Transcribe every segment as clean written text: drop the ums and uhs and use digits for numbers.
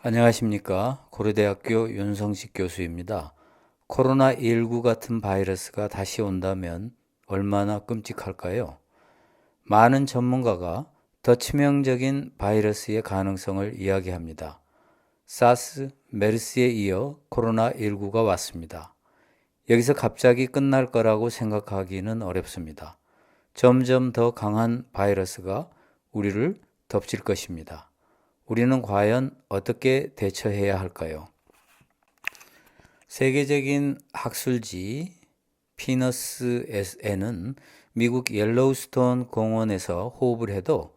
안녕하십니까. 고려대학교 윤성식 교수입니다. 코로나19 같은 바이러스가 다시 온다면 얼마나 끔찍할까요? 많은 전문가가 더 치명적인 바이러스의 가능성을 이야기합니다. 사스, 메르스에 이어 코로나19가 왔습니다. 여기서 갑자기 끝날 거라고 생각하기는 어렵습니다. 점점 더 강한 바이러스가 우리를 덮칠 것입니다. 우리는 과연 어떻게 대처해야 할까요? 세계적인 학술지 피너스에는 미국 옐로우스톤 공원에서 호흡을 해도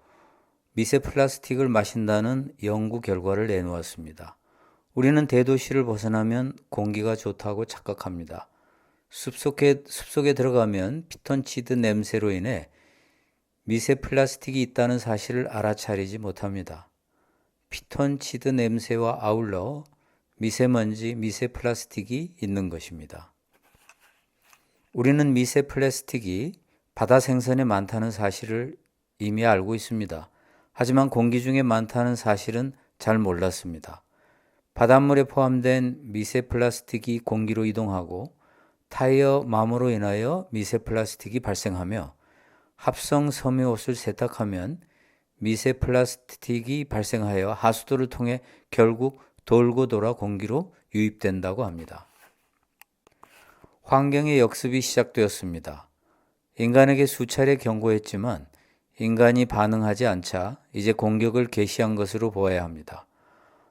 미세 플라스틱을 마신다는 연구 결과를 내놓았습니다. 우리는 대도시를 벗어나면 공기가 좋다고 착각합니다. 숲속에 들어가면 피톤치드 냄새로 인해 미세 플라스틱이 있다는 사실을 알아차리지 못합니다. 피톤치드 냄새와 아울러 미세먼지, 미세 플라스틱이 있는 것입니다. 우리는 미세 플라스틱이 바다 생선에 많다는 사실을 이미 알고 있습니다. 하지만 공기 중에 많다는 사실은 잘 몰랐습니다. 바닷물에 포함된 미세 플라스틱이 공기로 이동하고 타이어 마모로 인하여 미세 플라스틱이 발생하며 합성 섬유옷을 세탁하면 미세 플라스틱이 발생하여 하수도를 통해 결국 돌고 돌아 공기로 유입된다고 합니다. 환경의 역습이 시작되었습니다. 인간에게 수차례 경고했지만 인간이 반응하지 않자 이제 공격을 개시한 것으로 보아야 합니다.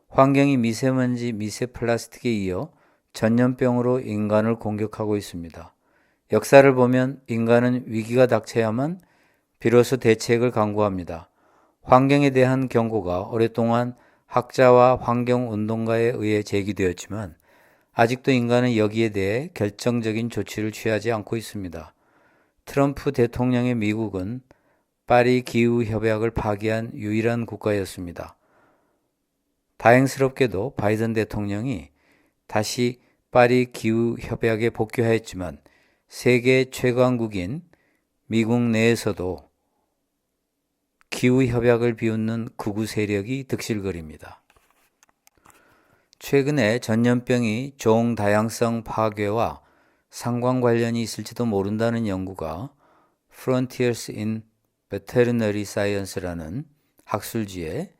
환경이 미세먼지, 미세 플라스틱에 이어 전염병으로 인간을 공격하고 있습니다. 역사를 보면 인간은 위기가 닥쳐야만 비로소 대책을 강구합니다. 환경에 대한 경고가 오랫동안 학자와 환경운동가에 의해 제기되었지만 아직도 인간은 여기에 대해 결정적인 조치를 취하지 않고 있습니다. 트럼프 대통령의 미국은 파리 기후협약을 파기한 유일한 국가였습니다. 다행스럽게도 바이든 대통령이 다시 파리 기후협약에 복귀하였지만 세계 최강국인 미국 내에서도 기후협약을 비웃는 극우 세력이 득실거립니다. 최근에 전염병이 종 다양성 파괴와 상관 관련이 있을지도 모른다는 연구가 Frontiers in Veterinary Science라는 학술지에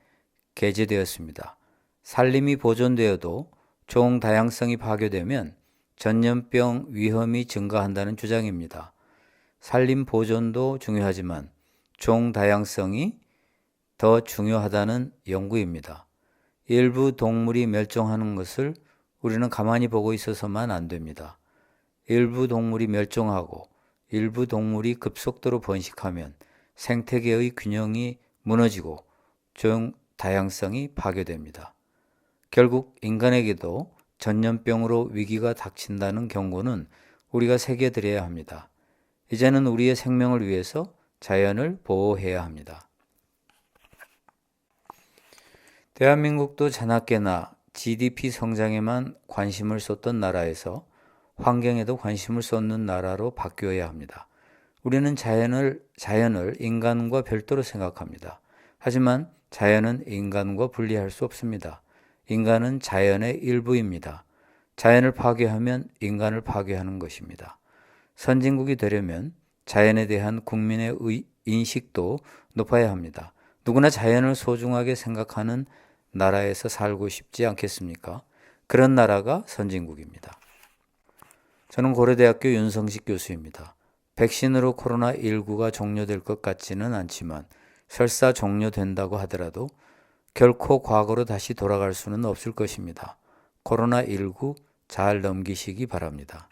게재되었습니다. 산림이 보존되어도 종 다양성이 파괴되면 전염병 위험이 증가한다는 주장입니다. 산림 보존도 중요하지만 종 다양성이 더 중요하다는 연구입니다. 일부 동물이 멸종하는 것을 우리는 가만히 보고 있어서만 안 됩니다. 일부 동물이 멸종하고 일부 동물이 급속도로 번식하면 생태계의 균형이 무너지고 종 다양성이 파괴됩니다. 결국 인간에게도 전염병으로 위기가 닥친다는 경고는 우리가 새겨드려야 합니다. 이제는 우리의 생명을 위해서 자연을 보호해야 합니다. 대한민국도 자나깨나 GDP 성장에만 관심을 쏟던 나라에서 환경에도 관심을 쏟는 나라로 바뀌어야 합니다. 우리는 자연을 인간과 별도로 생각합니다. 하지만 자연은 인간과 분리할 수 없습니다. 인간은 자연의 일부입니다. 자연을 파괴하면 인간을 파괴하는 것입니다. 선진국이 되려면 자연에 대한 국민의 인식도 높아야 합니다. 누구나 자연을 소중하게 생각하는 나라에서 살고 싶지 않겠습니까? 그런 나라가 선진국입니다. 저는 고려대학교 윤성식 교수입니다. 백신으로 코로나19가 종료될 것 같지는 않지만 설사 종료된다고 하더라도 결코 과거로 다시 돌아갈 수는 없을 것입니다. 코로나19 잘 넘기시기 바랍니다.